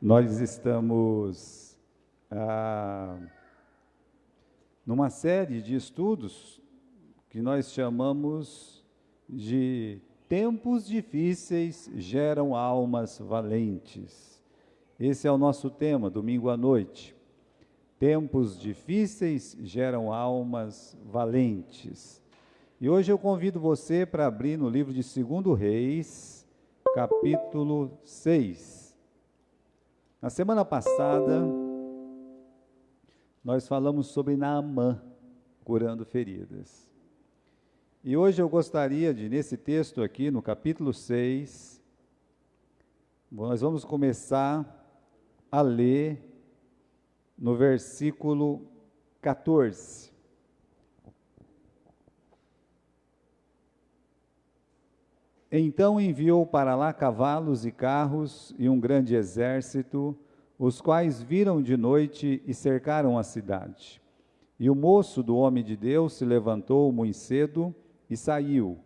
Nós estamos numa série de estudos que nós chamamos de Tempos Difíceis Geram Almas Valentes. Esse é o nosso tema, domingo à noite. Tempos difíceis geram almas valentes. E hoje eu convido você para abrir no livro de 2 Reis, capítulo 6. Na semana passada, nós falamos sobre Naamã curando feridas. E hoje eu gostaria de, nesse texto aqui, no capítulo 6, nós vamos começar a ler no versículo 14. Então enviou para lá cavalos e carros e um grande exército, os quais viram de noite e cercaram a cidade. E o moço do homem de Deus se levantou muito cedo e saiu.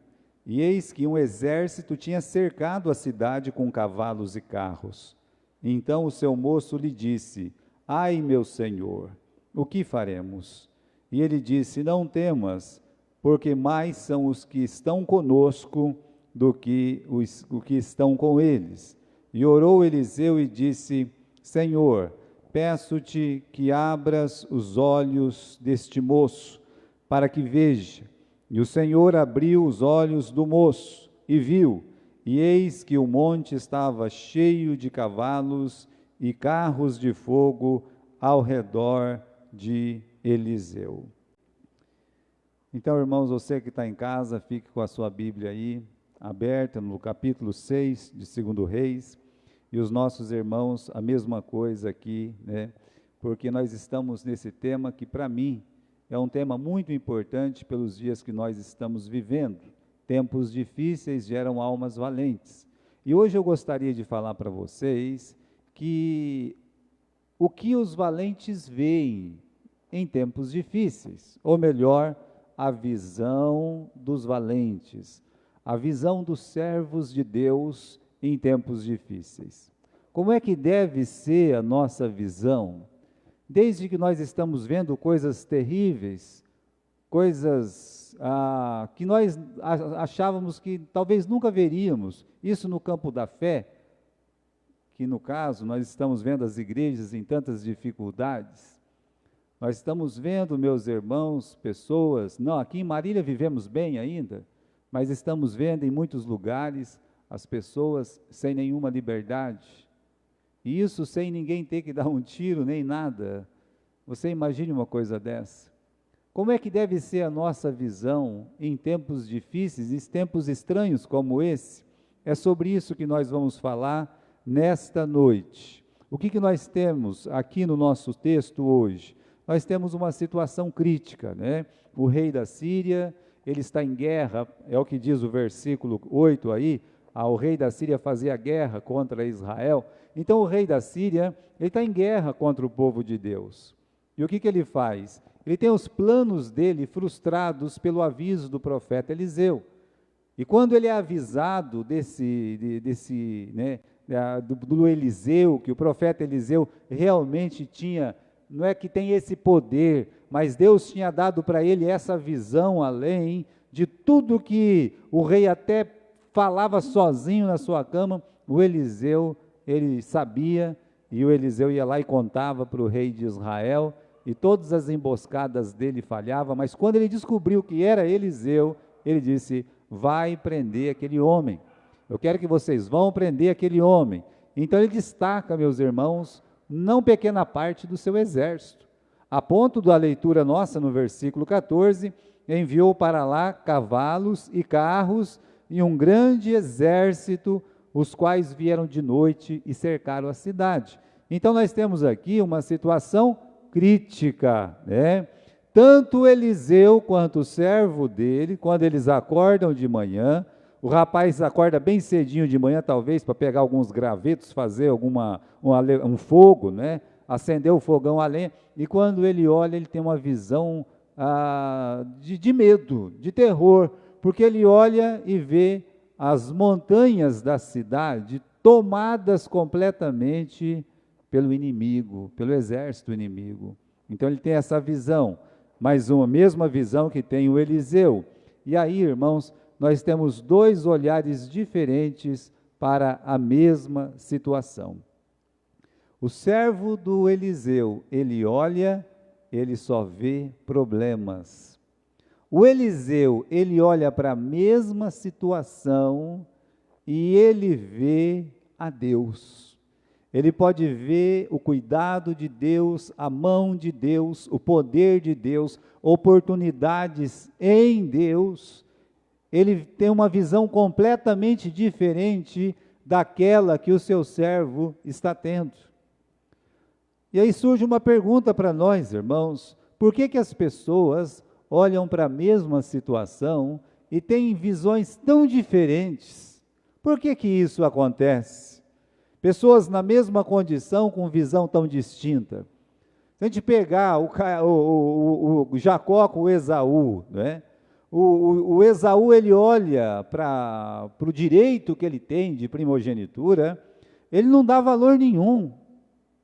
E eis que um exército tinha cercado a cidade com cavalos e carros. Então o seu moço lhe disse: Ai, meu senhor, o que faremos? E ele disse: Não temas, porque mais são os que estão conosco do que os que estão com eles. E orou Eliseu e disse: Senhor, peço-te que abras os olhos deste moço, para que veja. E o Senhor abriu os olhos do moço, e viu, e eis que o monte estava cheio de cavalos e carros de fogo ao redor de Eliseu. Então, irmãos, você que está em casa, fique com a sua Bíblia aí, aberta no capítulo 6 de 2 Reis, e os nossos irmãos, a mesma coisa aqui, né? Porque nós estamos nesse tema que, para mim, é um tema muito importante pelos dias que nós estamos vivendo. Tempos difíceis geram almas valentes. E hoje eu gostaria de falar para vocês que o que os valentes veem em tempos difíceis, ou melhor, a visão dos valentes, a visão dos servos de Deus em tempos difíceis. Como é que deve ser a nossa visão? Desde que nós estamos vendo coisas terríveis, coisas que nós achávamos que talvez nunca veríamos, isso no campo da fé, que no caso nós estamos vendo as igrejas em tantas dificuldades, nós estamos vendo, meus irmãos, pessoas, não, aqui em Marília vivemos bem ainda, mas estamos vendo em muitos lugares as pessoas sem nenhuma liberdade, e isso sem ninguém ter que dar um tiro nem nada. Você imagine uma coisa dessa? Como é que deve ser a nossa visão em tempos difíceis, em tempos estranhos como esse? É sobre isso que nós vamos falar nesta noite. O que nós temos aqui no nosso texto hoje? Nós temos uma situação crítica, né? O rei da Síria, ele está em guerra, é o que diz o versículo 8 aí, o rei da Síria fazia guerra contra Israel. Então o rei da Síria, ele está em guerra contra o povo de Deus. E o que ele faz? Ele tem os planos dele frustrados pelo aviso do profeta Eliseu. E quando ele é avisado do Eliseu, que o profeta Eliseu realmente tinha, não é que tem esse poder, mas Deus tinha dado para ele essa visão além de tudo que o rei até falava sozinho na sua cama, o Eliseu, ele sabia, e o Eliseu ia lá e contava para o rei de Israel, e todas as emboscadas dele falhavam, mas quando ele descobriu que era Eliseu, ele disse: vai prender aquele homem, eu quero que vocês vão prender aquele homem. Então ele destaca, meus irmãos, não pequena parte do seu exército, a ponto da leitura nossa no versículo 14, enviou para lá cavalos e carros e um grande exército, os quais vieram de noite e cercaram a cidade. Então nós temos aqui uma situação crítica, né? Tanto Eliseu quanto o servo dele, quando eles acordam de manhã, o rapaz acorda bem cedinho de manhã, talvez, para pegar alguns gravetos, fazer um fogo, né? Acender o fogão a lenha, e quando ele olha, ele tem uma visão de medo, de terror, porque ele olha e vê as montanhas da cidade tomadas completamente pelo inimigo, pelo exército inimigo. Então ele tem essa visão, mas uma mesma visão que tem o Eliseu. E aí, irmãos, nós temos dois olhares diferentes para a mesma situação. O servo do Eliseu, ele olha, ele só vê problemas. O Eliseu, ele olha para a mesma situação e ele vê a Deus. Ele pode ver o cuidado de Deus, a mão de Deus, o poder de Deus, oportunidades em Deus. Ele tem uma visão completamente diferente daquela que o seu servo está tendo. E aí surge uma pergunta para nós, irmãos: por que as pessoas olham para a mesma situação e têm visões tão diferentes? Por que isso acontece? Pessoas na mesma condição com visão tão distinta. Se a gente pegar o Jacó com o Esaú, né? O Esaú, ele olha para o direito que ele tem de primogenitura, ele não dá valor nenhum.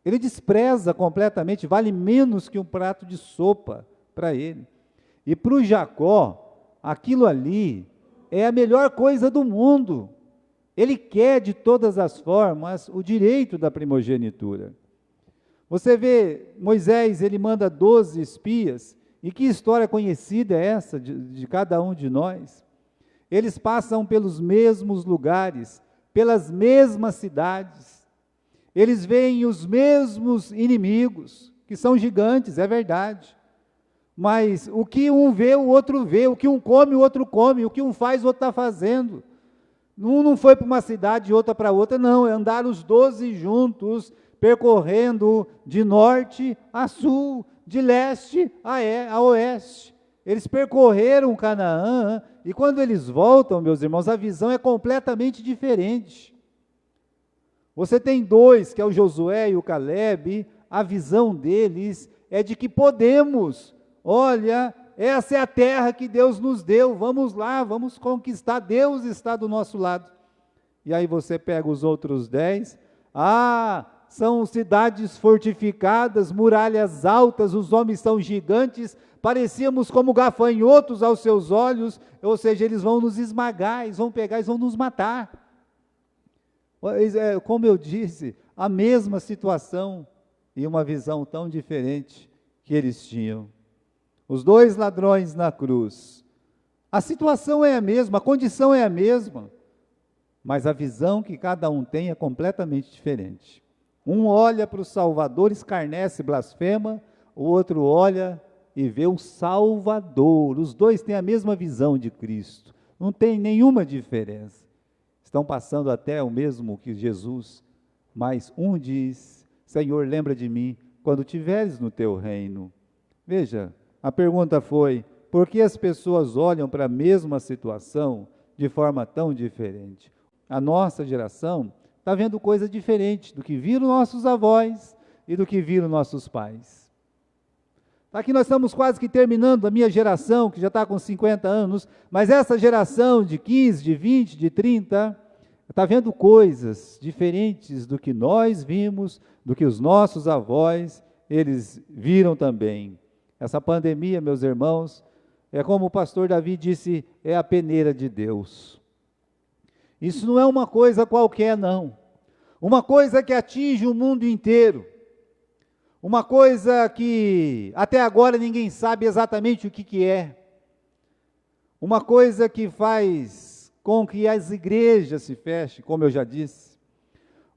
Ele despreza completamente, vale menos que um prato de sopa para ele. E para o Jacó, aquilo ali é a melhor coisa do mundo. Ele quer de todas as formas o direito da primogenitura. Você vê, Moisés, ele manda 12 espias, e que história conhecida é essa de cada um de nós? Eles passam pelos mesmos lugares, pelas mesmas cidades, eles veem os mesmos inimigos, que são gigantes, é verdade, mas o que um vê, o outro vê, o que um come, o outro come, o que um faz, o outro está fazendo. Um não foi para uma cidade e outra para outra, não, andaram os 12 juntos, percorrendo de norte a sul, de leste a oeste. Eles percorreram Canaã, e quando eles voltam, meus irmãos, a visão é completamente diferente. Você tem dois, que é o Josué e o Caleb, a visão deles é de que podemos, olha, essa é a terra que Deus nos deu, vamos lá, vamos conquistar, Deus está do nosso lado. E aí você pega os outros 10, são cidades fortificadas, muralhas altas, os homens são gigantes, parecíamos como gafanhotos aos seus olhos, ou seja, eles vão nos esmagar, eles vão pegar, eles vão nos matar. Como eu disse, a mesma situação e uma visão tão diferente que eles tinham. Os dois ladrões na cruz. A situação é a mesma, a condição é a mesma, mas a visão que cada um tem é completamente diferente. Um olha para o Salvador, escarnece, blasfema, o outro olha e vê o Salvador. Os dois têm a mesma visão de Cristo, não tem nenhuma diferença. Estão passando até o mesmo que Jesus, mas um diz: Senhor, lembra de mim quando estiveres no teu reino. Veja, a pergunta foi: por que as pessoas olham para a mesma situação de forma tão diferente? A nossa geração está vendo coisa diferente do que viram nossos avós e do que viram nossos pais. Aqui nós estamos quase que terminando a minha geração, que já está com 50 anos, mas essa geração de 15, de 20, de 30, está vendo coisas diferentes do que nós vimos, do que os nossos avós, eles viram também. Essa pandemia, meus irmãos, é como o pastor Davi disse, é a peneira de Deus. Isso não é uma coisa qualquer, não. Uma coisa que atinge o mundo inteiro. Uma coisa que até agora ninguém sabe exatamente o que é. Uma coisa que faz com que as igrejas se fechem, como eu já disse.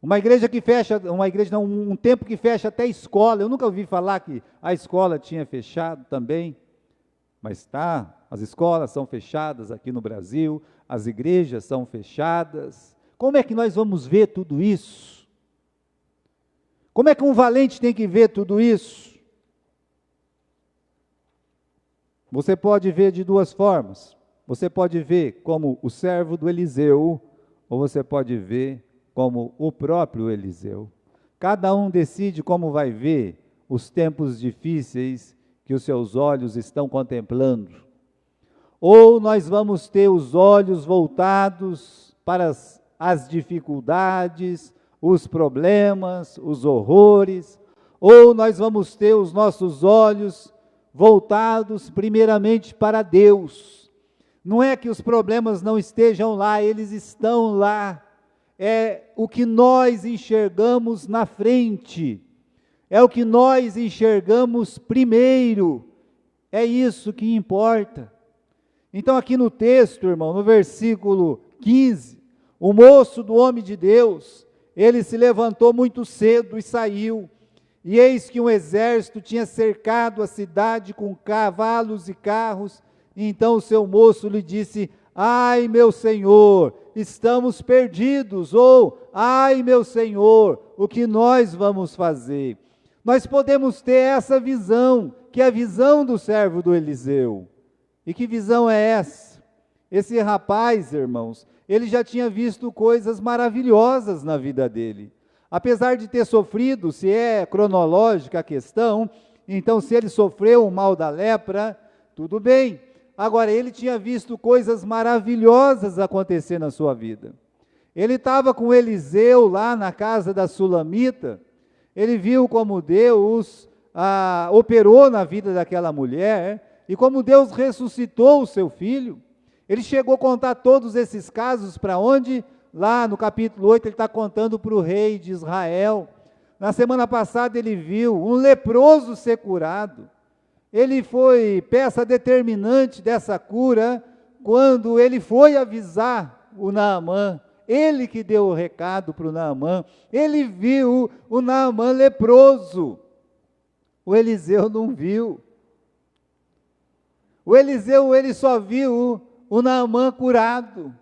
Um tempo que fecha até a escola. Eu nunca ouvi falar que a escola tinha fechado também, mas as escolas são fechadas aqui no Brasil, as igrejas são fechadas. Como é que nós vamos ver tudo isso? Como é que um valente tem que ver tudo isso? Você pode ver de duas formas. Você pode ver como o servo do Eliseu, ou você pode ver como o próprio Eliseu. Cada um decide como vai ver os tempos difíceis que os seus olhos estão contemplando. Ou nós vamos ter os olhos voltados para as dificuldades, os problemas, os horrores, ou nós vamos ter os nossos olhos voltados primeiramente para Deus. Não é que os problemas não estejam lá, eles estão lá. É o que nós enxergamos na frente, é o que nós enxergamos primeiro, é isso que importa. Então aqui no texto, irmão, no versículo 15, o moço do homem de Deus, ele se levantou muito cedo e saiu, e eis que um exército tinha cercado a cidade com cavalos e carros. E então o seu moço lhe disse: ai, meu senhor, estamos perdidos, ou ai, meu senhor, o que nós vamos fazer? Nós podemos ter essa visão, que é a visão do servo do Eliseu. E que visão é essa? Esse rapaz, irmãos, ele já tinha visto coisas maravilhosas na vida dele. Apesar de ter sofrido, se é cronológica a questão, então se ele sofreu o mal da lepra, tudo bem. Agora, ele tinha visto coisas maravilhosas acontecer na sua vida. Ele estava com Eliseu lá na casa da Sulamita, ele viu como Deus operou na vida daquela mulher, e como Deus ressuscitou o seu filho. Ele chegou a contar todos esses casos para onde? Lá no capítulo 8, ele está contando para o rei de Israel. Na semana passada ele viu um leproso ser curado. Ele foi peça determinante dessa cura, quando ele foi avisar o Naamã, ele que deu o recado para o Naamã, ele viu o Naamã leproso, o Eliseu não viu. O Eliseu, ele só viu o Naamã curado.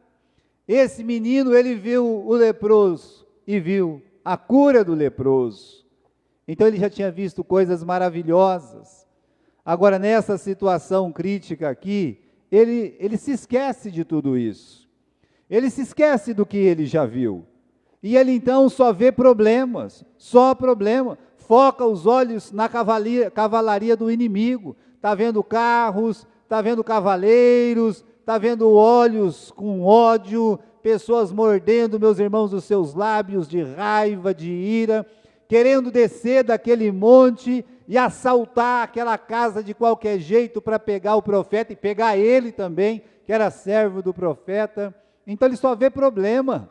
Esse menino, ele viu o leproso e viu a cura do leproso. Então ele já tinha visto coisas maravilhosas. Agora, nessa situação crítica aqui, ele se esquece de tudo isso. Ele se esquece do que ele já viu. E ele então só vê problemas, só problema. Foca os olhos na cavalaria do inimigo. Está vendo carros, está vendo cavaleiros, está vendo olhos com ódio, pessoas mordendo, meus irmãos, os seus lábios de raiva, de ira, querendo descer daquele monte e assaltar aquela casa de qualquer jeito para pegar o profeta e pegar ele também, que era servo do profeta. Então ele só vê problema,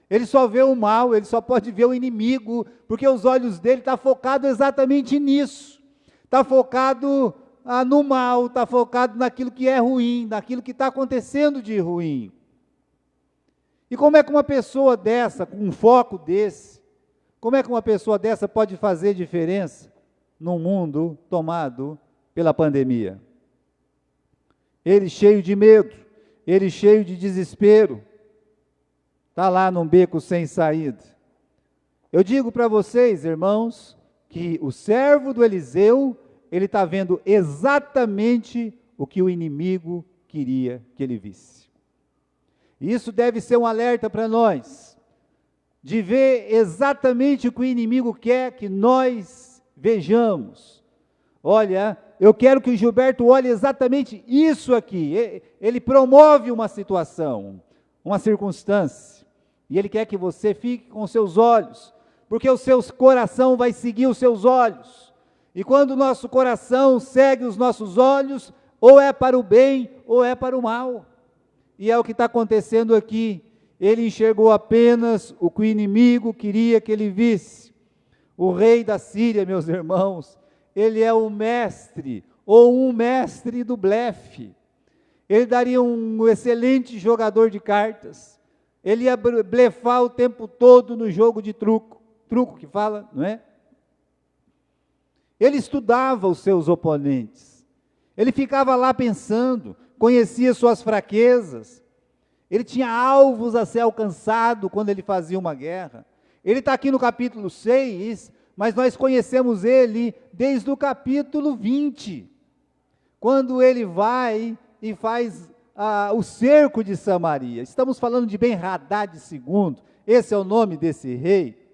ele só vê o mal, ele só pode ver o inimigo, porque os olhos dele estão focados exatamente nisso, está focado no mal, está focado naquilo que é ruim, naquilo que está acontecendo de ruim. E como é que uma pessoa dessa, com um foco desse, como é que uma pessoa dessa pode fazer diferença num mundo tomado pela pandemia? Ele cheio de medo, ele cheio de desespero, está lá num beco sem saída. Eu digo para vocês, irmãos, que o servo do Eliseu, ele está vendo exatamente o que o inimigo queria que ele visse. Isso deve ser um alerta para nós, de ver exatamente o que o inimigo quer que nós vejamos. Olha, eu quero que o Gilberto olhe exatamente isso aqui. Ele promove uma situação, uma circunstância, e ele quer que você fique com seus olhos, porque o seu coração vai seguir os seus olhos. E quando o nosso coração segue os nossos olhos, ou é para o bem, ou é para o mal. E é o que está acontecendo aqui. Ele enxergou apenas o que o inimigo queria que ele visse. O rei da Síria, meus irmãos, ele é o mestre, ou um mestre do blefe. Ele daria um excelente jogador de cartas. Ele ia blefar o tempo todo no jogo de truco que fala, não é? Ele estudava os seus oponentes, ele ficava lá pensando, conhecia suas fraquezas, ele tinha alvos a ser alcançado quando ele fazia uma guerra. Ele está aqui no capítulo 6, mas nós conhecemos ele desde o capítulo 20, quando ele vai e faz o cerco de Samaria. Estamos falando de Ben-Hadad II, esse é o nome desse rei.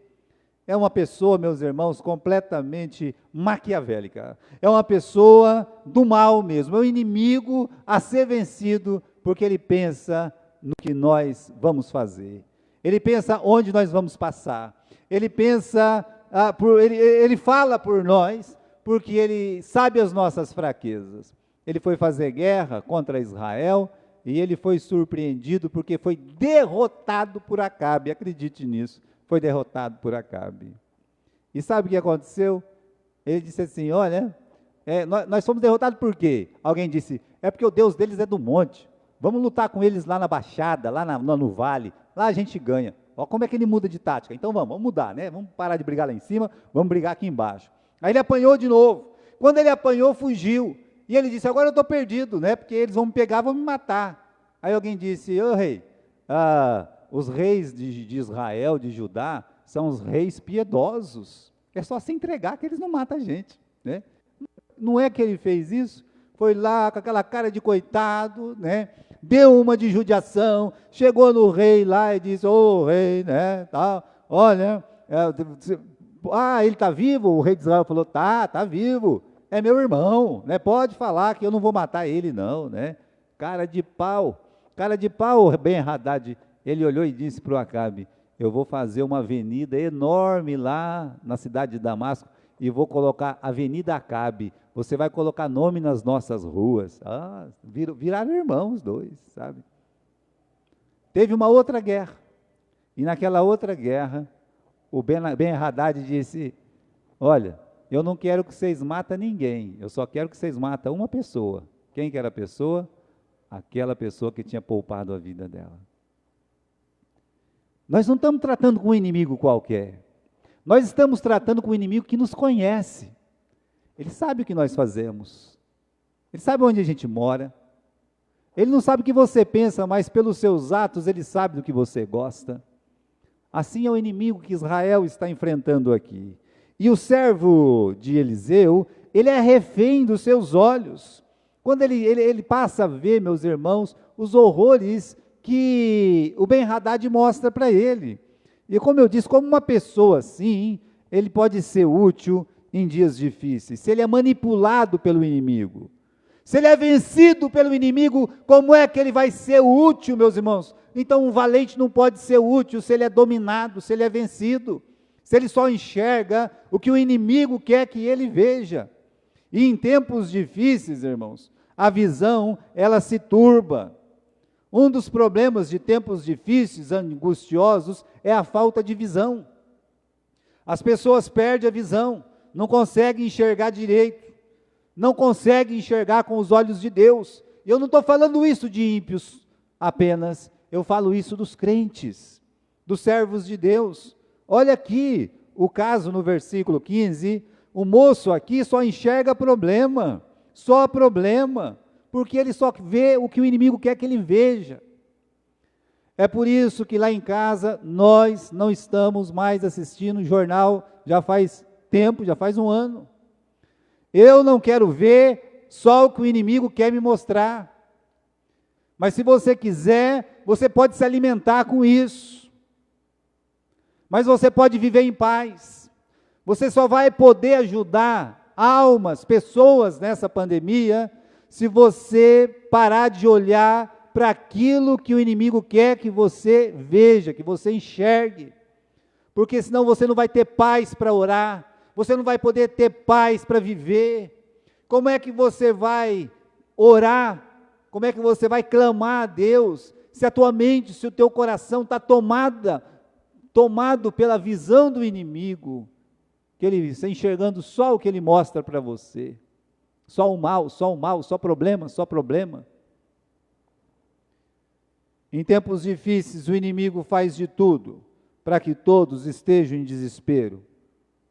É uma pessoa, meus irmãos, completamente maquiavélica. É uma pessoa do mal mesmo, é um inimigo a ser vencido, porque ele pensa no que nós vamos fazer. Ele pensa onde nós vamos passar. ele pensa, ele fala por nós, porque ele sabe as nossas fraquezas. Ele foi fazer guerra contra Israel, e ele foi surpreendido, porque foi derrotado por Acabe, acredite nisso, foi derrotado por Acabe. E sabe o que aconteceu? Ele disse assim, olha, nós fomos derrotados por quê? Alguém disse, é porque o Deus deles é do monte, vamos lutar com eles lá na Baixada, lá no vale, lá a gente ganha. Ó, como é que ele muda de tática? Então vamos mudar, né? Vamos parar de brigar lá em cima, vamos brigar aqui embaixo. Aí ele apanhou de novo. Quando ele apanhou, fugiu. E ele disse, agora eu estou perdido, né? Porque eles vão me pegar, vão me matar. Aí alguém disse, ô rei, os reis de Israel, de Judá, são os reis piedosos. É só se entregar que eles não matam a gente, né? Não é que ele fez isso? Foi lá com aquela cara de coitado, né? Deu uma de judiação, chegou no rei lá e disse, ô rei, né, tal, olha, ele está vivo? O rei de Israel falou, tá vivo, é meu irmão, né, pode falar que eu não vou matar ele não, né, cara de pau, Ben-Hadad, ele olhou e disse para o Acabe, eu vou fazer uma avenida enorme lá na cidade de Damasco, e vou colocar Avenida Acabe, você vai colocar nome nas nossas ruas. Viraram irmãos os dois, sabe? Teve uma outra guerra, e naquela outra guerra, o Ben-Hadad disse, olha, eu não quero que vocês matem ninguém, eu só quero que vocês matem uma pessoa. Quem que era a pessoa? Aquela pessoa que tinha poupado a vida dela. Nós não estamos tratando com um inimigo qualquer, nós estamos tratando com um inimigo que nos conhece, ele sabe o que nós fazemos, ele sabe onde a gente mora, ele não sabe o que você pensa, mas pelos seus atos ele sabe do que você gosta. Assim é o inimigo que Israel está enfrentando aqui. E o servo de Eliseu, ele é refém dos seus olhos. Quando ele passa a ver, meus irmãos, os horrores que o Ben-Hadad mostra para ele. E como eu disse, como uma pessoa assim, ele pode ser útil em dias difíceis. Se ele é manipulado pelo inimigo, se ele é vencido pelo inimigo, como é que ele vai ser útil, meus irmãos? Então um valente não pode ser útil se ele é dominado, se ele é vencido, se ele só enxerga o que o inimigo quer que ele veja. E em tempos difíceis, irmãos, a visão, ela se turba. Um dos problemas de tempos difíceis, angustiosos, é a falta de visão. As pessoas perdem a visão, não conseguem enxergar direito, não conseguem enxergar com os olhos de Deus. E eu não estou falando isso de ímpios apenas, eu falo isso dos crentes, dos servos de Deus. Olha aqui o caso no versículo 15, o moço aqui só enxerga problema, só problema, porque ele só vê o que o inimigo quer que ele veja. É por isso que lá em casa nós não estamos mais assistindo jornal, já faz tempo, já faz um ano. Eu não quero ver só o que o inimigo quer me mostrar. Mas se você quiser, você pode se alimentar com isso. Mas você pode viver em paz. Você só vai poder ajudar almas, pessoas nessa pandemia, se você parar de olhar para aquilo que o inimigo quer que você veja, que você enxergue. Porque senão você não vai ter paz para orar, você não vai poder ter paz para viver. Como é que você vai orar? Como é que você vai clamar a Deus, se a tua mente, se o teu coração está tomado pela visão do inimigo, que ele está enxergando só o que ele mostra para você, só o mal, só problema, só problema. Em tempos difíceis, o inimigo faz de tudo para que todos estejam em desespero.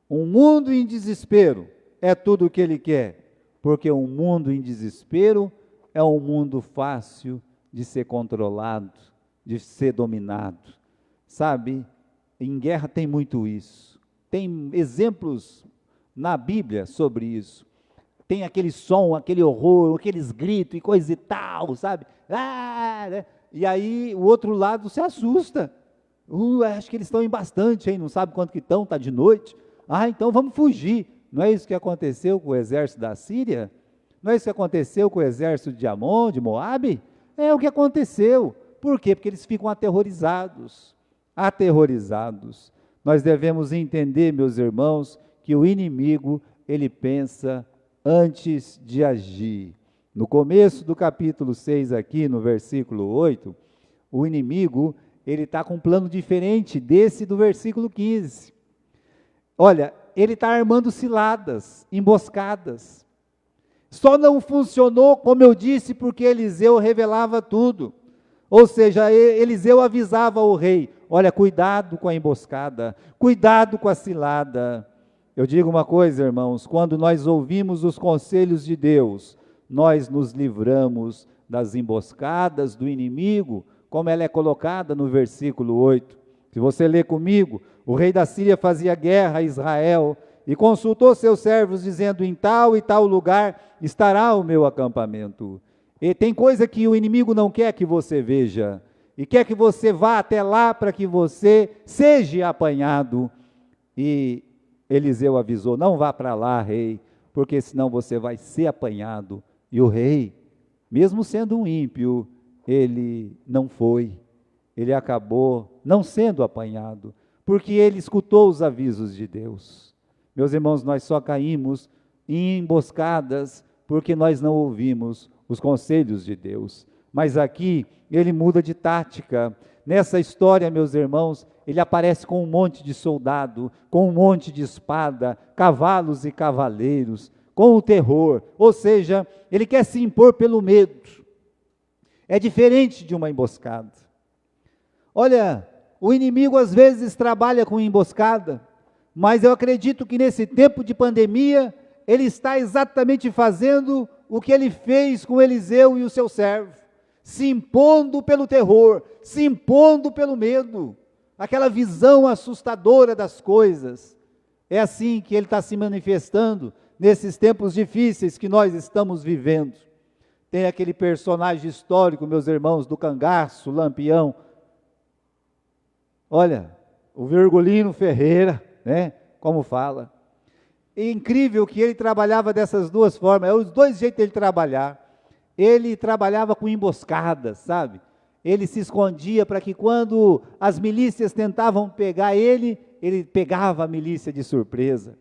Um mundo em desespero é tudo o que ele quer, porque um mundo em desespero é um mundo fácil de ser controlado, de ser dominado. Sabe, em guerra tem muito isso. Tem exemplos na Bíblia sobre isso. Tem aquele som, aquele horror, aqueles gritos e coisa e tal, sabe? Né? E aí o outro lado se assusta. Acho que eles estão em bastante, hein? Não sabe quanto que estão, está de noite. Então vamos fugir. Não é isso que aconteceu com o exército da Síria? Não é isso que aconteceu com o exército de Amon, de Moabe? É o que aconteceu. Por quê? Porque eles ficam aterrorizados. Nós devemos entender, meus irmãos, que o inimigo, ele pensa antes de agir. No começo do capítulo 6 aqui, no versículo 8, o inimigo, ele está com um plano diferente desse do versículo 15. Olha, ele está armando ciladas, emboscadas. Só não funcionou, como eu disse, porque Eliseu revelava tudo. Ou seja, Eliseu avisava o rei, olha, cuidado com a emboscada, cuidado com a cilada. Eu digo uma coisa, irmãos, quando nós ouvimos os conselhos de Deus, nós nos livramos das emboscadas do inimigo, como ela é colocada no versículo 8. Se você ler comigo, o rei da Síria fazia guerra a Israel e consultou seus servos, dizendo, em tal e tal lugar estará o meu acampamento. E tem coisa que o inimigo não quer que você veja, e quer que você vá até lá para que você seja apanhado. E Eliseu avisou, não vá para lá, rei, porque senão você vai ser apanhado. E o rei, mesmo sendo um ímpio, ele não foi, ele acabou não sendo apanhado, porque ele escutou os avisos de Deus. Meus irmãos, nós só caímos em emboscadas porque nós não ouvimos os conselhos de Deus. Mas aqui ele muda de tática. Nessa história, meus irmãos, ele aparece com um monte de soldado, com um monte de espada, cavalos e cavaleiros, com o terror, ou seja, ele quer se impor pelo medo. É diferente de uma emboscada. Olha, o inimigo às vezes trabalha com emboscada, mas eu acredito que nesse tempo de pandemia, ele está exatamente fazendo o que ele fez com Eliseu e o seu servo, se impondo pelo terror, se impondo pelo medo, aquela visão assustadora das coisas. É assim que ele está se manifestando nesses tempos difíceis que nós estamos vivendo. Tem aquele personagem histórico, meus irmãos, do cangaço, Lampião. Olha, o Virgulino Ferreira, né, como fala. É incrível que ele trabalhava dessas duas formas, é os dois jeitos dele trabalhar. Ele trabalhava com emboscadas, sabe? Ele se escondia para que quando as milícias tentavam pegar ele pegava a milícia de surpresa.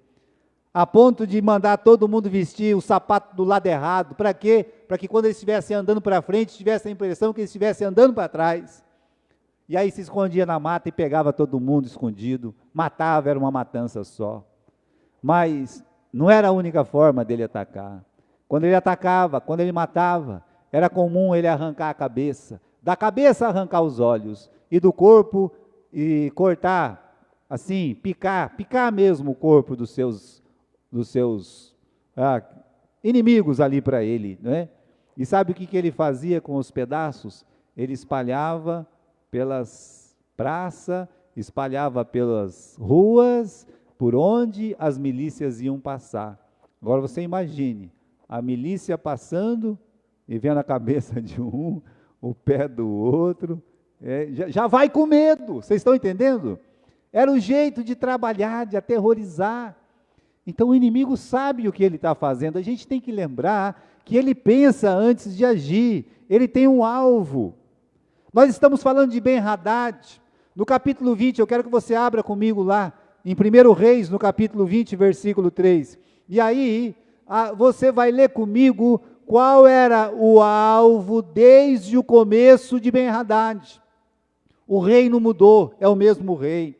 A ponto de mandar todo mundo vestir o sapato do lado errado. Para quê? Para que quando eles estivessem andando para frente, tivesse a impressão que eles estivessem andando para trás. E aí se escondia na mata e pegava todo mundo escondido. Matava, era uma matança só. Mas não era a única forma dele atacar. Quando ele atacava, quando ele matava, era comum ele arrancar a cabeça, da cabeça arrancar os olhos, e do corpo e cortar, assim, picar mesmo o corpo dos seus inimigos ali para ele, não é? E sabe o que ele fazia com os pedaços? Ele espalhava pelas praças, espalhava pelas ruas, por onde as milícias iam passar. Agora você imagine, a milícia passando e vendo a cabeça de um, o pé do outro, já vai com medo, vocês estão entendendo? Era o jeito de trabalhar, de aterrorizar. Então o inimigo sabe o que ele está fazendo, a gente tem que lembrar que ele pensa antes de agir, ele tem um alvo. Nós estamos falando de Ben-Hadad, no capítulo 20, eu quero que você abra comigo lá, em 1 Reis, no capítulo 20, versículo 3, e aí você vai ler comigo qual era o alvo desde o começo de Ben-Hadad. O rei não mudou, é o mesmo rei.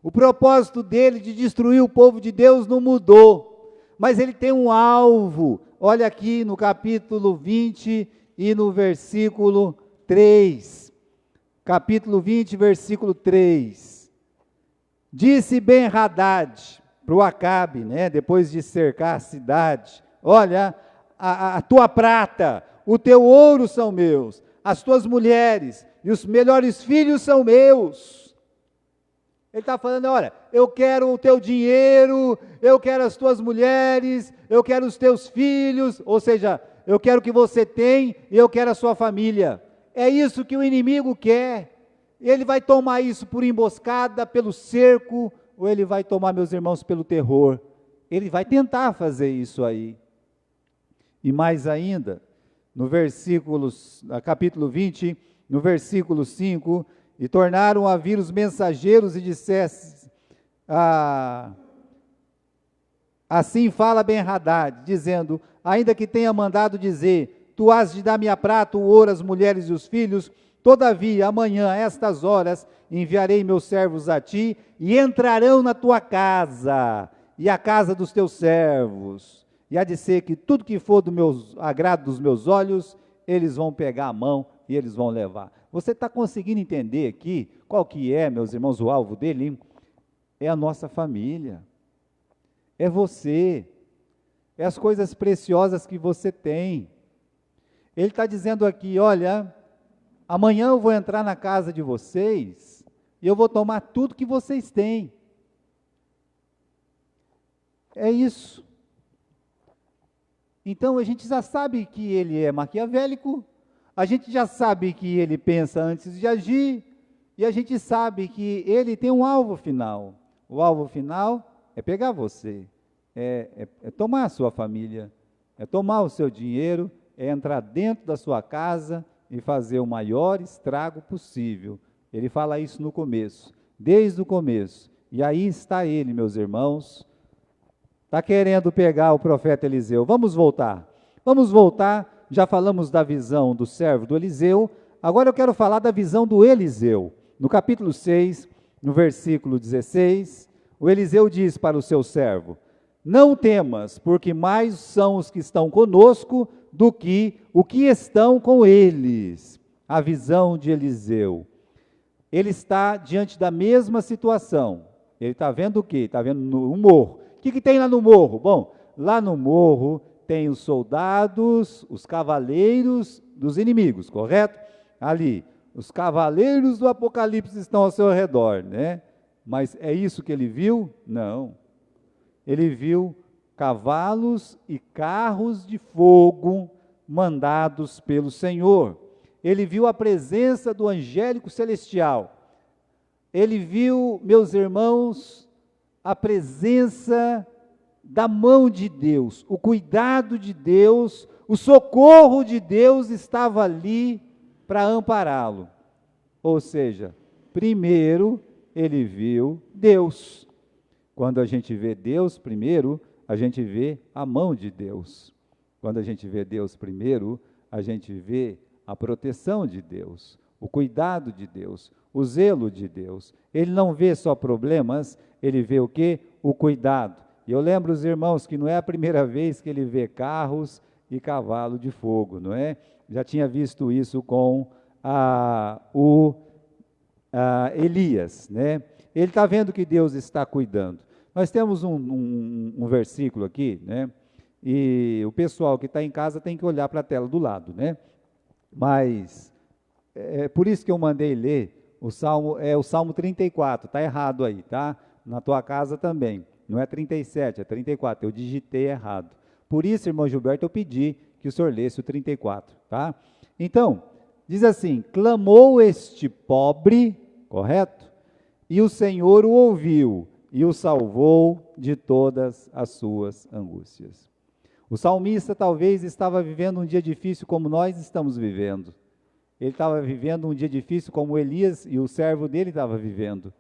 O propósito dele de destruir o povo de Deus não mudou, mas ele tem um alvo. Olha aqui no capítulo 20 e no versículo 3. Capítulo 20, versículo 3. Disse Ben-Hadad para o Acabe, né, depois de cercar a cidade, olha, a tua prata, o teu ouro são meus, as tuas mulheres e os melhores filhos são meus. Ele está falando, olha, eu quero o teu dinheiro, eu quero as tuas mulheres, eu quero os teus filhos, ou seja, eu quero o que você tem e eu quero a sua família. É isso que o inimigo quer. Ele vai tomar isso por emboscada, pelo cerco, ou ele vai tomar, meus irmãos, pelo terror. Ele vai tentar fazer isso aí. E mais ainda, no capítulo 20, no versículo 5, e tornaram a vir os mensageiros e ah, assim fala Ben-Hadad, dizendo, ainda que tenha mandado dizer, tu has de dar-me a prata, o ouro, as mulheres e os filhos, todavia, amanhã, a estas horas, enviarei meus servos a ti, e entrarão na tua casa, e a casa dos teus servos, e há de ser que tudo que for do agrado dos meus olhos, eles vão pegar a mão, e eles vão levar. Você está conseguindo entender aqui, qual que é, meus irmãos, o alvo dele? É a nossa família, é você, é as coisas preciosas que você tem. Ele está dizendo aqui, olha, amanhã eu vou entrar na casa de vocês, e eu vou tomar tudo que vocês têm. É isso. Então a gente já sabe que ele é maquiavélico, a gente já sabe que ele pensa antes de agir, e a gente sabe que ele tem um alvo final. O alvo final é pegar você, é tomar a sua família, é tomar o seu dinheiro, é entrar dentro da sua casa e fazer o maior estrago possível. Ele fala isso no começo, desde o começo. E aí está ele, meus irmãos, está querendo pegar o profeta Eliseu. Vamos voltar, já falamos da visão do servo do Eliseu, agora eu quero falar da visão do Eliseu. No capítulo 6, no versículo 16, o Eliseu diz para o seu servo, não temas, porque mais são os que estão conosco do que estão com eles. A visão de Eliseu. Ele está diante da mesma situação. Ele está vendo o quê? Está vendo no morro. O que tem lá no morro? Bom, lá no morro tem os soldados, os cavaleiros dos inimigos, correto? Ali, os cavaleiros do Apocalipse estão ao seu redor, né? Mas é isso que ele viu? Não. Ele viu cavalos e carros de fogo mandados pelo Senhor. Ele viu a presença do angélico celestial. Ele viu, meus irmãos, a presença da mão de Deus, o cuidado de Deus, o socorro de Deus estava ali para ampará-lo. Ou seja, primeiro ele viu Deus. Quando a gente vê Deus primeiro, a gente vê a mão de Deus. Quando a gente vê Deus primeiro, a gente vê a proteção de Deus, o cuidado de Deus, o zelo de Deus. Ele não vê só problemas, ele vê o quê? O cuidado. E eu lembro os irmãos que não é a primeira vez que ele vê carros e cavalo de fogo, não é? Já tinha visto isso com Elias, né? Ele está vendo que Deus está cuidando. Nós temos um versículo aqui, né? E o pessoal que está em casa tem que olhar para a tela do lado, né? Mas é por isso que eu mandei ler o Salmo 34, está errado aí, tá? Na tua casa também, não é 37, é 34, eu digitei errado. Por isso, irmão Gilberto, eu pedi que o senhor lesse o 34, tá? Então, diz assim, clamou este pobre, correto? E o Senhor o ouviu e o salvou de todas as suas angústias. O salmista talvez estava vivendo um dia difícil como nós estamos vivendo. Ele estava vivendo um dia difícil como Elias e o servo dele estava vivendo.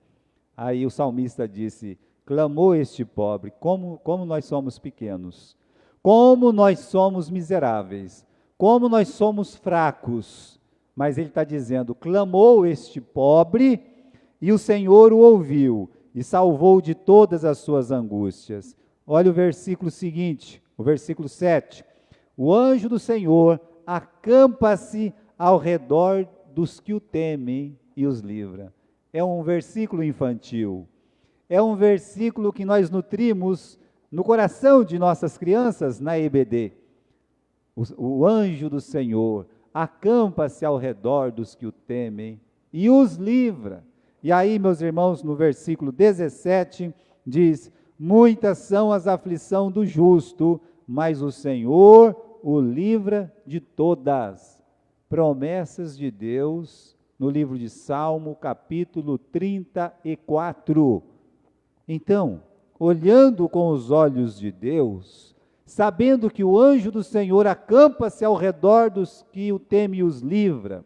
Aí o salmista disse, clamou este pobre, como nós somos pequenos, como nós somos miseráveis, como nós somos fracos. Mas ele está dizendo, clamou este pobre e o Senhor o ouviu e salvou de todas as suas angústias. Olha o versículo seguinte, o versículo 7. O anjo do Senhor acampa-se ao redor dos que o temem e os livra. É um versículo infantil. É um versículo que nós nutrimos no coração de nossas crianças na EBD. O anjo do Senhor acampa-se ao redor dos que o temem e os livra. E aí, meus irmãos, no versículo 17, diz, muitas são as aflições do justo, mas o Senhor o livra de todas. Promessas de Deus no livro de Salmo, capítulo 34. Então, olhando com os olhos de Deus, sabendo que o anjo do Senhor acampa-se ao redor dos que o temem e os livra,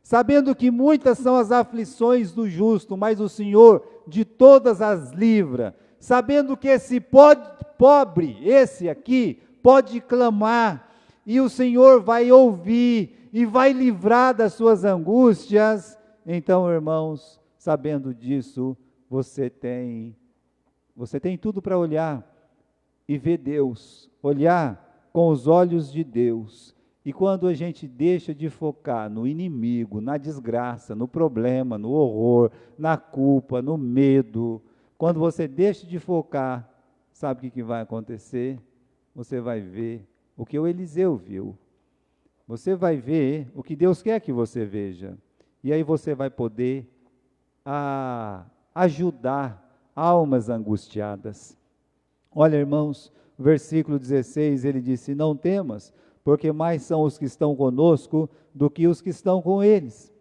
sabendo que muitas são as aflições do justo, mas o Senhor de todas as livra, sabendo que esse pobre, esse aqui, pode clamar, e o Senhor vai ouvir, e vai livrar das suas angústias. Então, irmãos, sabendo disso, você tem tudo para olhar e ver Deus, olhar com os olhos de Deus. E quando a gente deixa de focar no inimigo, na desgraça, no problema, no horror, na culpa, no medo, quando você deixa de focar, sabe o que vai acontecer? Você vai ver o que o Eliseu viu. Você vai ver o que Deus quer que você veja. E aí você vai poder ajudar almas angustiadas. Olha, irmãos, versículo 16, ele disse: não temas, porque mais são os que estão conosco do que os que estão com eles.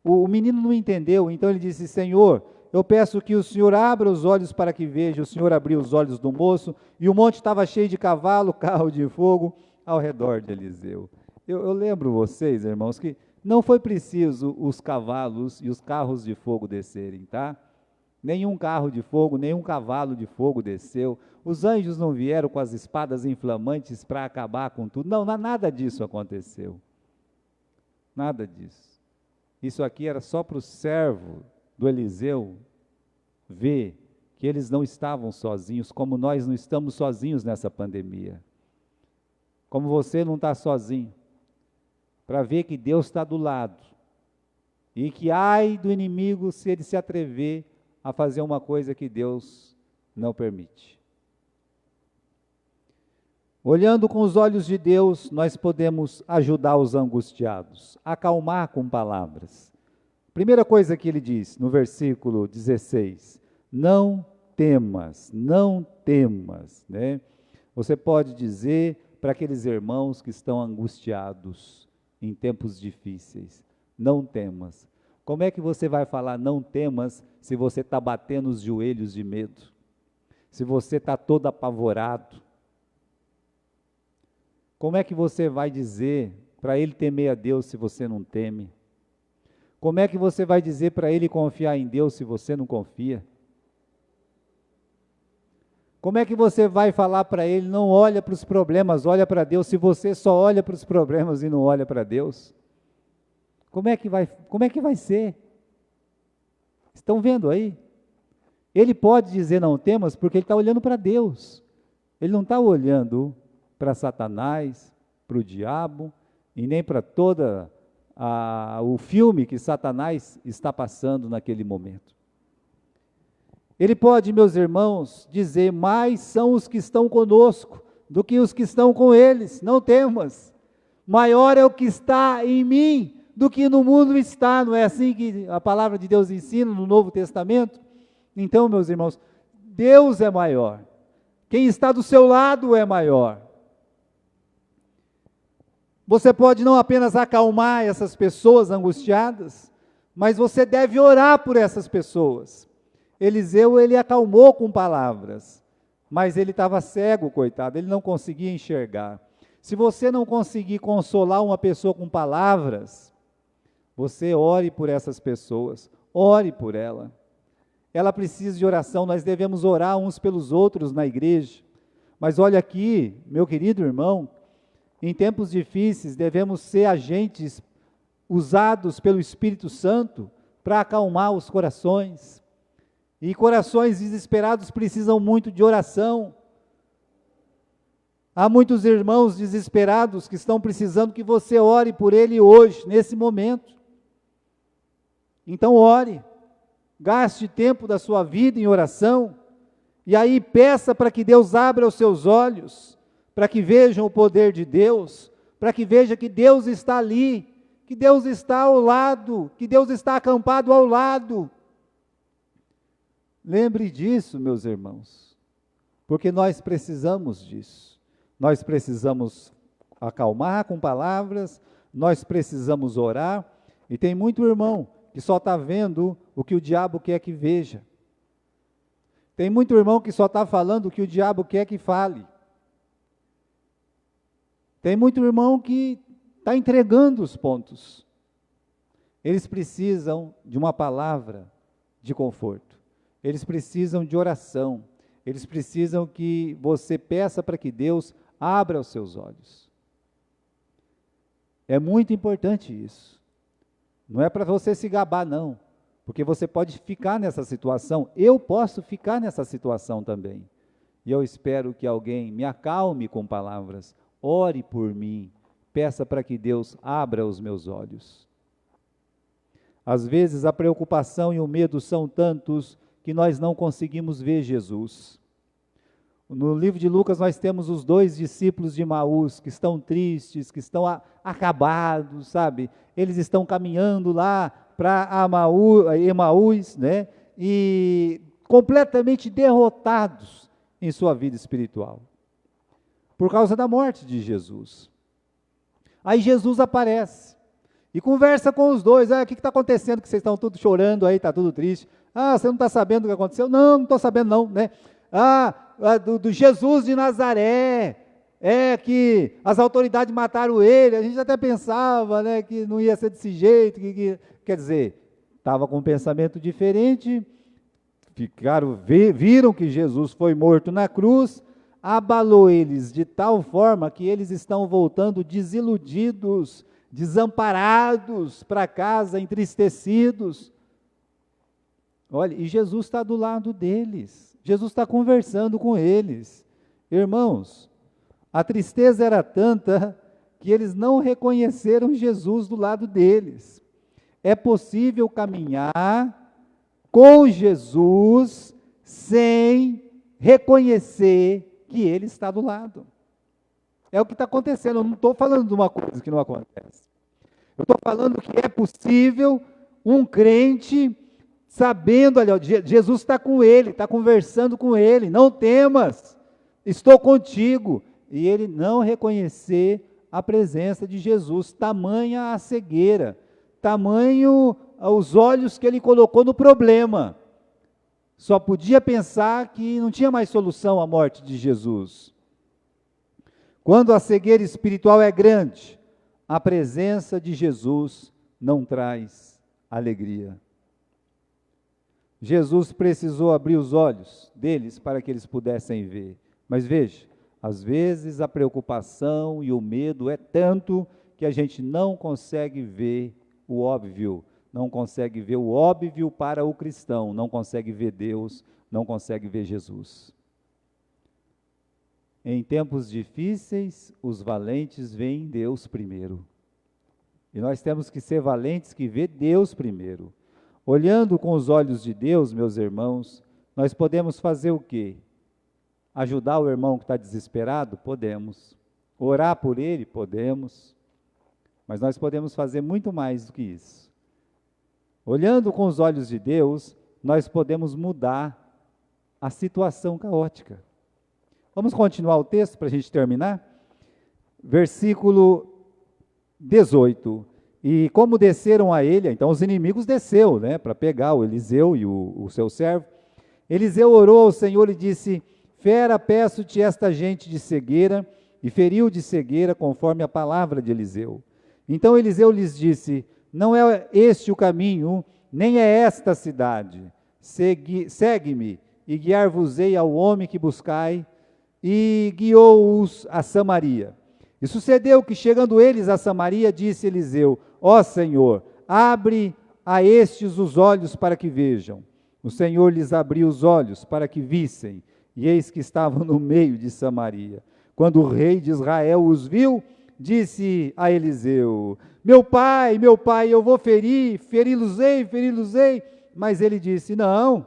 O menino não entendeu, então ele disse: Senhor, eu peço que o Senhor abra os olhos para que veja. O Senhor abriu os olhos do moço, e o monte estava cheio de cavalo, carro de fogo, ao redor de Eliseu. Eu lembro vocês, irmãos, que não foi preciso os cavalos e os carros de fogo descerem, tá? Nenhum carro de fogo, nenhum cavalo de fogo desceu. Os anjos não vieram com as espadas inflamantes para acabar com tudo. Não, nada disso aconteceu. Nada disso. Isso aqui era só para o servo do Eliseu ver que eles não estavam sozinhos, como nós não estamos sozinhos nessa pandemia. Como você não está sozinho. Para ver que Deus está do lado. E que ai do inimigo se ele se atrever a fazer uma coisa que Deus não permite. Olhando com os olhos de Deus, nós podemos ajudar os angustiados, acalmar com palavras. Primeira coisa que ele diz no versículo 16: não temas, não temas, né? Você pode dizer para aqueles irmãos que estão angustiados em tempos difíceis: não temas. Como é que você vai falar não temas se você está batendo os joelhos de medo? Se você está todo apavorado? Como é que você vai dizer para ele temer a Deus se você não teme? Como é que você vai dizer para ele confiar em Deus se você não confia? Como é que você vai falar para ele não olha para os problemas, olha para Deus, se você só olha para os problemas e não olha para Deus? Como é que vai ser? Estão vendo aí? Ele pode dizer não temas porque ele está olhando para Deus. Ele não está olhando para Satanás, para o diabo, e nem para toda o filme que Satanás está passando naquele momento. Ele pode, meus irmãos, dizer: mais são os que estão conosco do que os que estão com eles, não temas. Maior é o que está em mim do que no mundo está. Não é assim que a palavra de Deus ensina no Novo Testamento? Então, meus irmãos, Deus é maior. Quem está do seu lado é maior. Você pode não apenas acalmar essas pessoas angustiadas, mas você deve orar por essas pessoas. Eliseu, ele acalmou com palavras, mas ele estava cego, coitado, ele não conseguia enxergar. Se você não conseguir consolar uma pessoa com palavras, você ore por essas pessoas, ore por ela. Ela precisa de oração, nós devemos orar uns pelos outros na igreja. Mas olha aqui, meu querido irmão, em tempos difíceis devemos ser agentes usados pelo Espírito Santo para acalmar os corações. E corações desesperados precisam muito de oração. Há muitos irmãos desesperados que estão precisando que você ore por ele hoje, nesse momento. Então ore, gaste tempo da sua vida em oração, e aí peça para que Deus abra os seus olhos, para que vejam o poder de Deus, para que veja que Deus está ali, que Deus está ao lado, que Deus está acampado ao lado. Lembre disso, meus irmãos, porque nós precisamos disso. Nós precisamos acalmar com palavras, nós precisamos orar, e tem muito irmão que só está vendo o que o diabo quer que veja. Tem muito irmão que só está falando o que o diabo quer que fale. Tem muito irmão que está entregando os pontos. Eles precisam de uma palavra de conforto. Eles precisam de oração. Eles precisam que você peça para que Deus abra os seus olhos. É muito importante isso. Não é para você se gabar, não. Porque você pode ficar nessa situação. Eu posso ficar nessa situação também. E eu espero que alguém me acalme com palavras. Ore por mim. Peça para que Deus abra os meus olhos. Às vezes a preocupação e o medo são tantos que nós não conseguimos ver Jesus. No livro de Lucas nós temos os 2 discípulos de Emaús que estão tristes, que estão acabados, sabe? Eles estão caminhando lá para Emaús, né? E completamente derrotados em sua vida espiritual, por causa da morte de Jesus. Aí Jesus aparece e conversa com os dois. O que está acontecendo, que vocês estão todos chorando aí, está tudo triste? Você não está sabendo o que aconteceu? Não estou sabendo não, né? Do Jesus de Nazaré, que as autoridades mataram ele, a gente até pensava, né, que não ia ser desse jeito, quer dizer, estava com um pensamento diferente, viram que Jesus foi morto na cruz, abalou eles de tal forma que eles estão voltando desiludidos, desamparados para casa, entristecidos. Olha, e Jesus está do lado deles, Jesus está conversando com eles. Irmãos, a tristeza era tanta que eles não reconheceram Jesus do lado deles. É possível caminhar com Jesus sem reconhecer que Ele está do lado. É o que está acontecendo. Eu não estou falando de uma coisa que não acontece. Eu estou falando que é possível um crente, sabendo, olha, Jesus está com ele, está conversando com ele, não temas, estou contigo, e ele não reconhecer a presença de Jesus, tamanha a cegueira, tamanho os olhos que ele colocou no problema, só podia pensar que não tinha mais solução a morte de Jesus. Quando a cegueira espiritual é grande, a presença de Jesus não traz alegria. Jesus precisou abrir os olhos deles para que eles pudessem ver. Mas veja, às vezes a preocupação e o medo é tanto que a gente não consegue ver o óbvio, não consegue ver o óbvio para o cristão, não consegue ver Deus, não consegue ver Jesus. Em tempos difíceis, os valentes veem Deus primeiro. E nós temos que ser valentes que vê Deus primeiro. Olhando com os olhos de Deus, meus irmãos, nós podemos fazer o quê? Ajudar o irmão que está desesperado? Podemos. Orar por ele? Podemos. Mas nós podemos fazer muito mais do que isso. Olhando com os olhos de Deus, nós podemos mudar a situação caótica. Vamos continuar o texto para a gente terminar? Versículo 18. E como desceram a ele, então os inimigos desceu, né, para pegar o Eliseu e o seu servo. Eliseu orou ao Senhor e disse: Fera, peço-te esta gente de cegueira, e feriu de cegueira conforme a palavra de Eliseu. Então Eliseu lhes disse: Não é este o caminho, nem é esta a cidade. Segue-me, e guiar-vos-ei ao homem que buscai. E guiou-os a Samaria. E sucedeu que, chegando eles a Samaria, disse Eliseu: Ó Senhor, abre a estes os olhos para que vejam. O Senhor lhes abriu os olhos para que vissem, e eis que estavam no meio de Samaria. Quando o rei de Israel os viu, disse a Eliseu: Meu pai, eu vou feri-los-ei. Mas ele disse: Não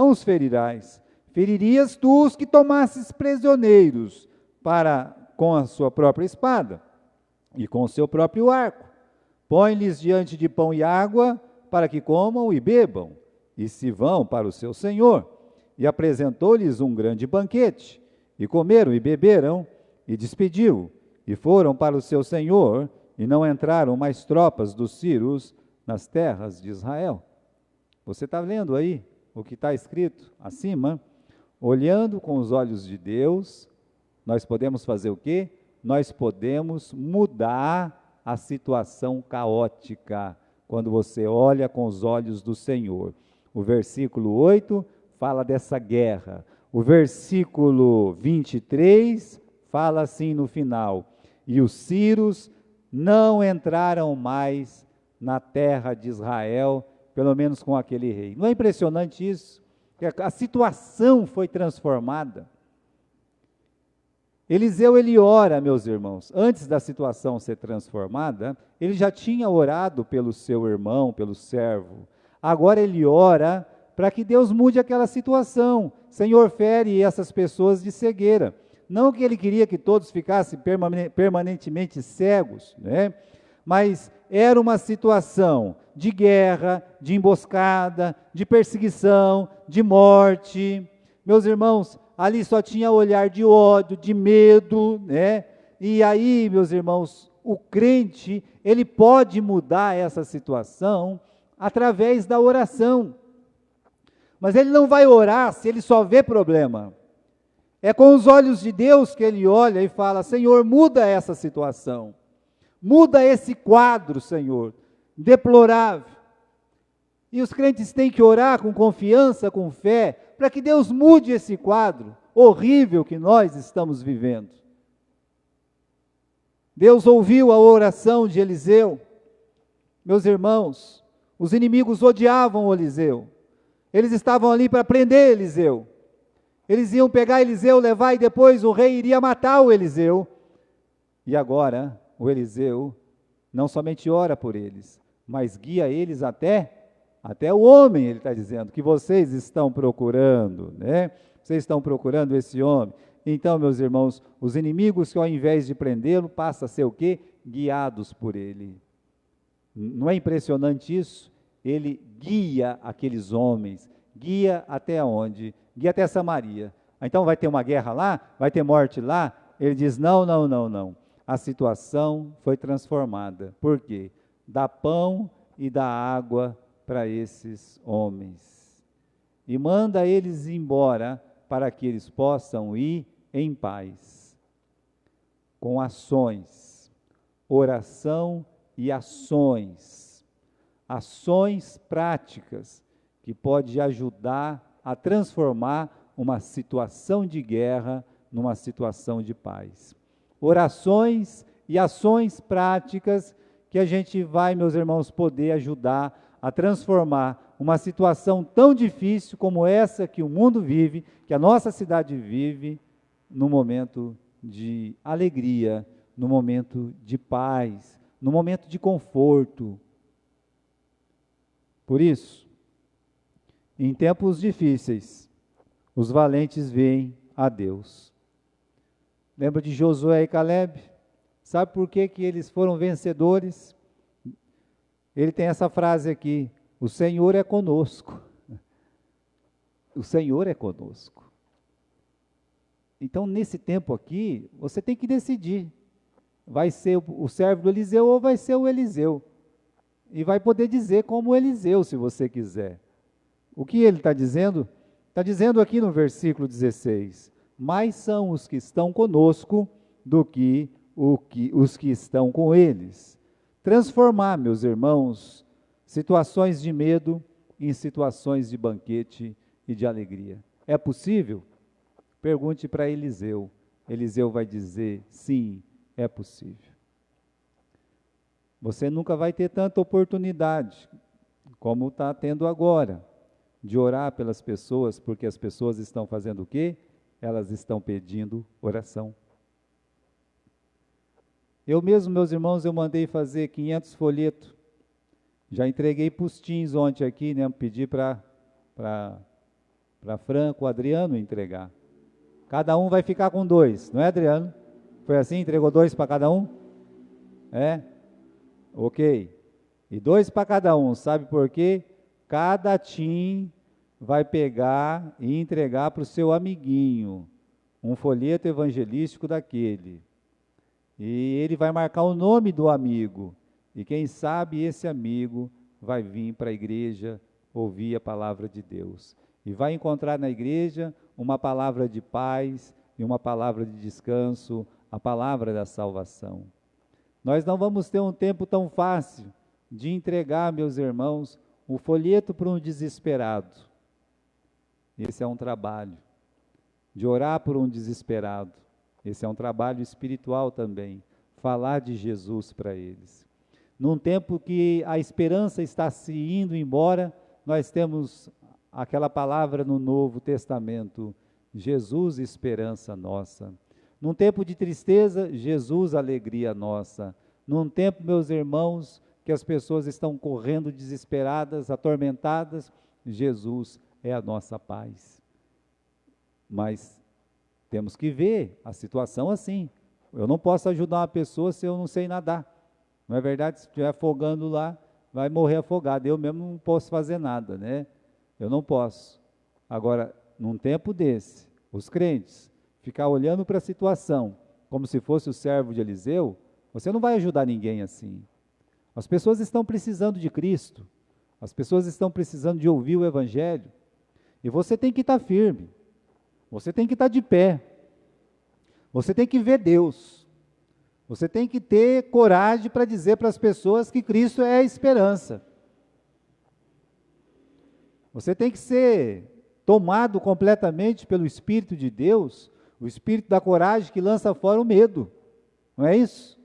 os ferirás. Feririas tu os que tomasses prisioneiros com a sua própria espada e com o seu próprio arco. Põe-lhes diante de pão e água, para que comam e bebam, e se vão para o seu senhor. E apresentou-lhes um grande banquete, e comeram e beberam, e despediu, e foram para o seu senhor, e não entraram mais tropas dos sírios nas terras de Israel. Você está lendo aí o que está escrito acima? Olhando com os olhos de Deus, nós podemos fazer o quê? Nós podemos mudar a situação caótica quando você olha com os olhos do Senhor. O versículo 8 fala dessa guerra. O versículo 23 fala assim no final: e os sírios não entraram mais na terra de Israel, pelo menos com aquele rei. Não é impressionante isso? A situação foi transformada. Eliseu, ele ora, meus irmãos, antes da situação ser transformada, ele já tinha orado pelo seu irmão, pelo servo. Agora ele ora para que Deus mude aquela situação. Senhor, fere essas pessoas de cegueira. Não que ele queria que todos ficassem permanentemente cegos, né? Mas era uma situação de guerra, de emboscada, de perseguição, de morte. Meus irmãos, ali só tinha olhar de ódio, de medo, né? E aí, meus irmãos, o crente, ele pode mudar essa situação através da oração. Mas ele não vai orar se ele só vê problema. É com os olhos de Deus que ele olha e fala: Senhor, muda essa situação. Muda esse quadro, Senhor, deplorável. E os crentes têm que orar com confiança, com fé, para que Deus mude esse quadro horrível que nós estamos vivendo. Deus ouviu a oração de Eliseu. Meus irmãos, os inimigos odiavam Eliseu. Eles estavam ali para prender Eliseu. Eles iam pegar Eliseu, levar, e depois o rei iria matar o Eliseu. E agora, o Eliseu não somente ora por eles, mas guia eles até o homem, ele está dizendo, que vocês estão procurando, né? Vocês estão procurando esse homem. Então, meus irmãos, os inimigos que ao invés de prendê-lo, passam a ser o quê? Guiados por ele. Não é impressionante isso? Ele guia aqueles homens, guia até onde? Guia até Samaria. Então vai ter uma guerra lá? Vai ter morte lá? Ele diz: não, não, não, não. A situação foi transformada. Por quê? Dá pão e dá água para esses homens. E manda eles embora para que eles possam ir em paz. Com ações, oração e ações. Ações práticas que pode ajudar a transformar uma situação de guerra numa situação de paz. Orações e ações práticas que a gente vai, meus irmãos, poder ajudar a transformar uma situação tão difícil como essa que o mundo vive, que a nossa cidade vive, num momento de alegria, num momento de paz, num momento de conforto. Por isso, em tempos difíceis, os valentes veem a Deus. Lembra de Josué e Caleb? Sabe por que eles foram vencedores? Ele tem essa frase aqui: o Senhor é conosco. O Senhor é conosco. Então, nesse tempo aqui, você tem que decidir. Vai ser o servo do Eliseu ou vai ser o Eliseu? E vai poder dizer como Eliseu, se você quiser. O que ele está dizendo? Está dizendo aqui no versículo 16: mais são os que estão conosco do que os que estão com eles. Transformar, meus irmãos, situações de medo em situações de banquete e de alegria. É possível? Pergunte para Eliseu. Eliseu vai dizer: sim, é possível. Você nunca vai ter tanta oportunidade como está tendo agora, de orar pelas pessoas, porque as pessoas estão fazendo o quê? Elas estão pedindo oração. Eu mesmo, meus irmãos, eu mandei fazer 500 folhetos. Já entreguei para os teens ontem aqui, né? Pedi para Franco, Adriano entregar. Cada um vai ficar com 2, não é, Adriano? Foi assim? Entregou 2 para cada um? É? Ok. E 2 para cada um, sabe por quê? Cada teen vai pegar e entregar para o seu amiguinho um folheto evangelístico daquele. E ele vai marcar o nome do amigo. E quem sabe esse amigo vai vir para a igreja ouvir a palavra de Deus. E vai encontrar na igreja uma palavra de paz e uma palavra de descanso, a palavra da salvação. Nós não vamos ter um tempo tão fácil, de entregar, meus irmãos, o folheto para um desesperado. Esse é um trabalho. De orar por um desesperado. Esse é um trabalho espiritual também. Falar de Jesus para eles. Num tempo que a esperança está se indo embora, nós temos aquela palavra no Novo Testamento, Jesus, esperança nossa. Num tempo de tristeza, Jesus, alegria nossa. Num tempo, meus irmãos, que as pessoas estão correndo desesperadas, atormentadas, Jesus é a nossa paz. Mas temos que ver a situação assim. Eu não posso ajudar uma pessoa se eu não sei nadar. Não é verdade? Se estiver afogando lá, vai morrer afogado. Eu mesmo não posso fazer nada, né? Eu não posso. Agora, num tempo desse, os crentes, ficar olhando para a situação como se fosse o servo de Eliseu, você não vai ajudar ninguém assim. As pessoas estão precisando de Cristo. As pessoas estão precisando de ouvir o Evangelho. E você tem que estar firme. Você tem que estar de pé. Você tem que ver Deus. Você tem que ter coragem para dizer para as pessoas que Cristo é a esperança. Você tem que ser tomado completamente pelo Espírito de Deus, o Espírito da coragem que lança fora o medo. Não é isso?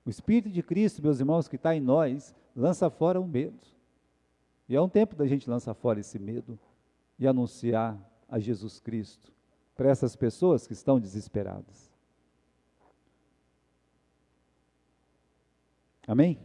O Espírito de Cristo, meus irmãos, que está em nós, lança fora o medo. E é um tempo da gente lançar fora esse medo e anunciar a Jesus Cristo para essas pessoas que estão desesperadas. Amém?